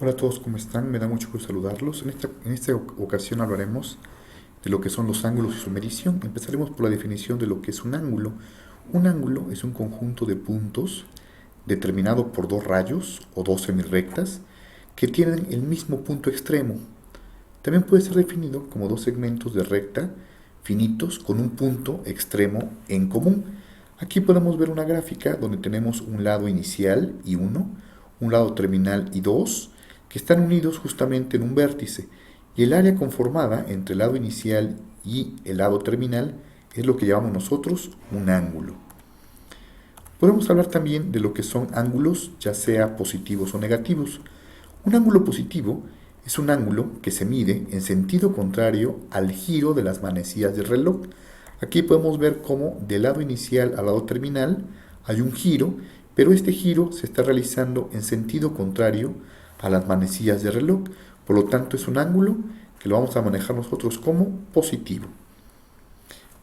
Hola a todos, ¿cómo están? Me da mucho gusto saludarlos. En esta ocasión hablaremos de lo que son los ángulos y su medición. Empezaremos por la definición de lo que es un ángulo. Un ángulo es un conjunto de puntos determinado por dos rayos o dos semirrectas que tienen el mismo punto extremo. También puede ser definido como dos segmentos de recta finitos con un punto extremo en común. Aquí podemos ver una gráfica donde tenemos un lado inicial y 1, un lado terminal y 2, que están unidos justamente en un vértice. Y el área conformada entre el lado inicial y el lado terminal es lo que llamamos nosotros un ángulo. Podemos hablar también de lo que son ángulos, ya sea positivos o negativos. Un ángulo positivo es un ángulo que se mide en sentido contrario al giro de las manecillas del reloj. Aquí podemos ver cómo del lado inicial al lado terminal hay un giro, pero este giro se está realizando en sentido contrario a las manecillas del reloj. Por lo tanto, es un ángulo que lo vamos a manejar nosotros como positivo.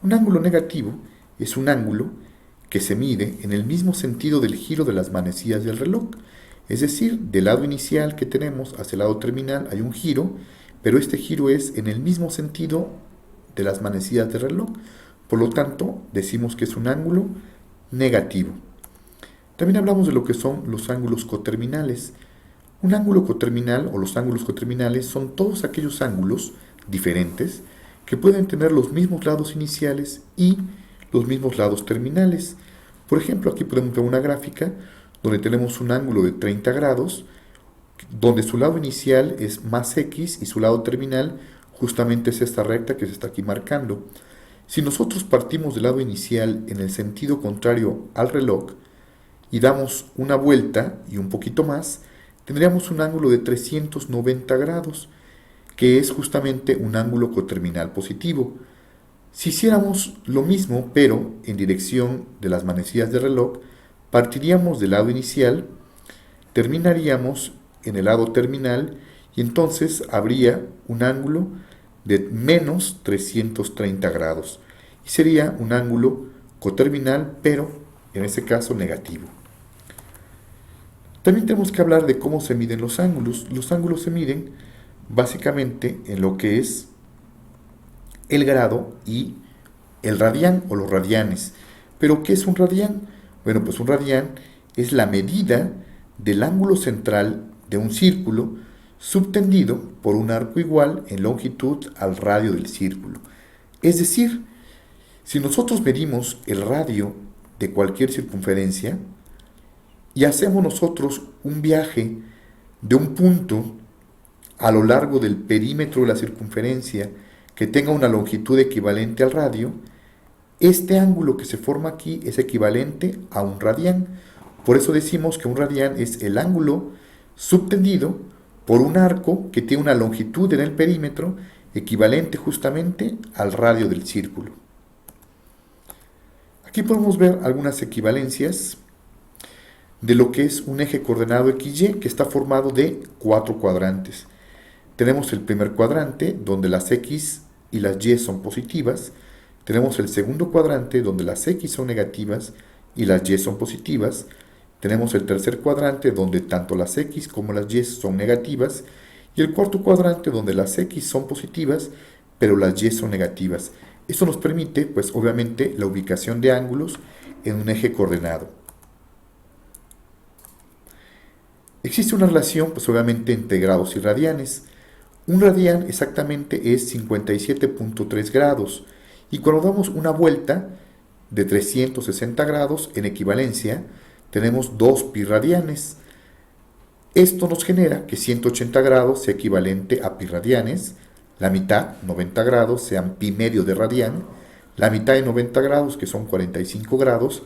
Un ángulo negativo es un ángulo que se mide en el mismo sentido del giro de las manecillas del reloj. Es decir, del lado inicial que tenemos hacia el lado terminal hay un giro, pero este giro es en el mismo sentido de las manecillas del reloj. Por lo tanto, decimos que es un ángulo negativo. También hablamos de lo que son los ángulos coterminales. Un ángulo coterminal o los ángulos coterminales son todos aquellos ángulos diferentes que pueden tener los mismos lados iniciales y los mismos lados terminales. Por ejemplo, aquí podemos ver una gráfica donde tenemos un ángulo de 30 grados, donde su lado inicial es más X y su lado terminal justamente es esta recta que se está aquí marcando. Si nosotros partimos del lado inicial en el sentido contrario al reloj y damos una vuelta y un poquito más, tendríamos un ángulo de 390 grados, que es justamente un ángulo coterminal positivo. Si hiciéramos lo mismo, pero en dirección de las manecillas del reloj, partiríamos del lado inicial, terminaríamos en el lado terminal y entonces habría un ángulo de menos 330 grados. Y sería un ángulo coterminal, pero en este caso negativo. También tenemos que hablar de cómo se miden los ángulos. Los ángulos se miden básicamente en lo que es el grado y el radián o los radianes. ¿Pero qué es un radián? Bueno, pues un radián es la medida del ángulo central de un círculo subtendido por un arco igual en longitud al radio del círculo. Es decir, si nosotros medimos el radio de cualquier circunferencia y hacemos nosotros un viaje de un punto a lo largo del perímetro de la circunferencia que tenga una longitud equivalente al radio, este ángulo que se forma aquí es equivalente a un radián. Por eso decimos que un radián es el ángulo subtendido por un arco que tiene una longitud en el perímetro equivalente justamente al radio del círculo. Aquí podemos ver algunas equivalencias de lo que es un eje coordenado XY que está formado de 4 cuadrantes. Tenemos el primer cuadrante donde las X y las Y son positivas. Tenemos el segundo cuadrante donde las X son negativas y las Y son positivas. Tenemos el tercer cuadrante donde tanto las X como las Y son negativas. Y el cuarto cuadrante donde las X son positivas pero las Y son negativas. Esto nos permite, pues obviamente, la ubicación de ángulos en un eje coordenado. Existe una relación, pues obviamente, entre grados y radianes. Un radián exactamente es 57.3 grados. Y cuando damos una vuelta de 360 grados en equivalencia, tenemos 2 pi radianes. Esto nos genera que 180 grados sea equivalente a pi radianes, la mitad, 90 grados, sean pi medio de radián, la mitad de 90 grados, que son 45 grados,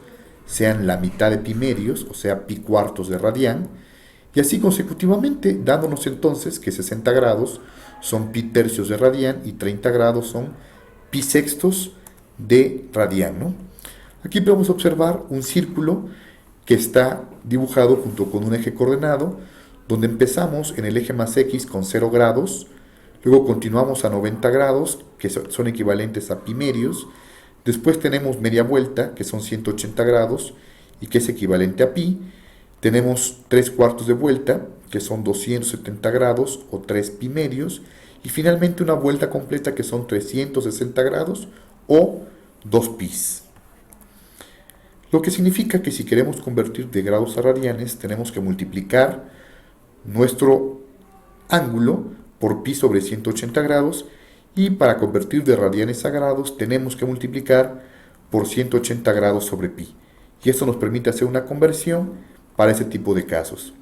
sean la mitad de pi medios, o sea, pi cuartos de radián, y así consecutivamente, dándonos entonces que 60 grados son pi tercios de radián y 30 grados son pi sextos de radián, ¿no? Aquí podemos observar un círculo que está dibujado junto con un eje coordenado, donde empezamos en el eje más X con 0 grados, luego continuamos a 90 grados, que son equivalentes a pi medios, después tenemos media vuelta, que son 180 grados, y que es equivalente a pi, tenemos 3 cuartos de vuelta, que son 270 grados o 3 pi medios, y finalmente una vuelta completa que son 360 grados o 2 pis. Lo que significa que si queremos convertir de grados a radianes, tenemos que multiplicar nuestro ángulo por pi sobre 180 grados, y para convertir de radianes a grados tenemos que multiplicar por 180 grados sobre pi. Y esto nos permite hacer una conversión para ese tipo de casos.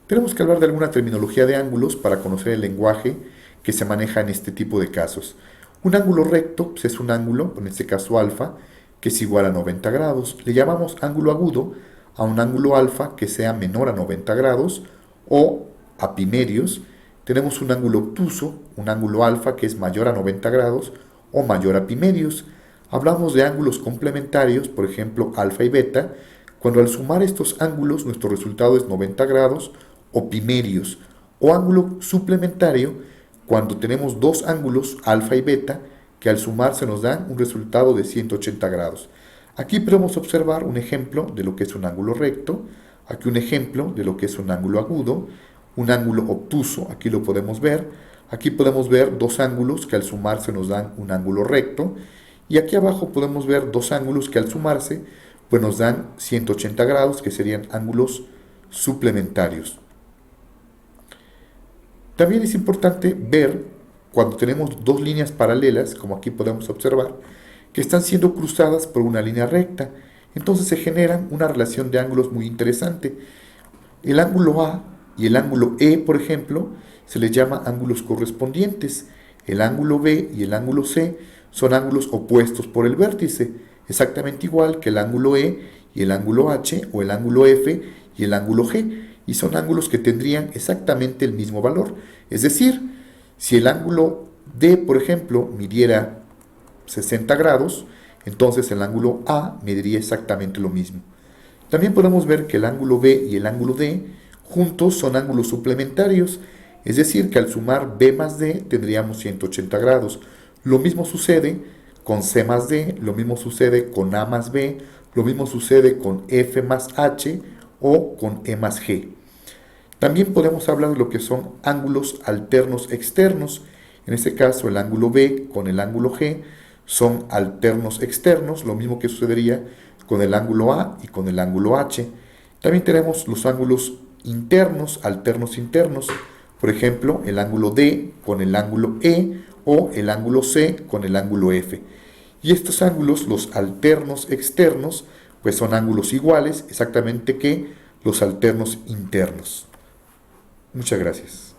Tenemos que hablar de alguna terminología de ángulos para conocer el lenguaje que se maneja en este tipo de casos. Un ángulo recto pues es un ángulo, en este caso alfa, que es igual a 90 grados. Le llamamos ángulo agudo a un ángulo alfa que sea menor a 90 grados, o a pi medios. Tenemos un ángulo obtuso, un ángulo alfa que es mayor a 90 grados o mayor a pi medios. Hablamos de ángulos complementarios, por ejemplo alfa y beta, cuando al sumar estos ángulos nuestro resultado es 90 grados o pi medios. O ángulo suplementario, cuando tenemos dos ángulos alfa y beta que al sumarse nos dan un resultado de 180 grados. Aquí podemos observar un ejemplo de lo que es un ángulo recto, aquí un ejemplo de lo que es un ángulo agudo, un ángulo obtuso, aquí lo podemos ver. Aquí podemos ver dos ángulos que al sumarse nos dan un ángulo recto, y aquí abajo podemos ver dos ángulos que al sumarse pues nos dan 180 grados, que serían ángulos suplementarios. También es importante ver cuando tenemos dos líneas paralelas, como aquí podemos observar, que están siendo cruzadas por una línea recta. Entonces se genera una relación de ángulos muy interesante. El ángulo A y el ángulo E, por ejemplo, se les llama ángulos correspondientes. El ángulo B y el ángulo C son ángulos opuestos por el vértice, exactamente igual que el ángulo E y el ángulo H, o el ángulo F y el ángulo G, y son ángulos que tendrían exactamente el mismo valor. Es decir, si el ángulo D, por ejemplo, midiera 60 grados, entonces el ángulo A mediría exactamente lo mismo. También podemos ver que el ángulo B y el ángulo D juntos son ángulos suplementarios, es decir, que al sumar B más D tendríamos 180 grados. Lo mismo sucede con C más D, lo mismo sucede con A más B, lo mismo sucede con F más H o con E más G. También podemos hablar de lo que son ángulos alternos externos. En este caso el ángulo B con el ángulo G son alternos externos, lo mismo que sucedería con el ángulo A y con el ángulo H. También tenemos los ángulos internos, alternos internos, por ejemplo el ángulo D con el ángulo E o el ángulo C con el ángulo F. Y estos ángulos, los alternos externos, pues son ángulos iguales exactamente que los alternos internos. Muchas gracias.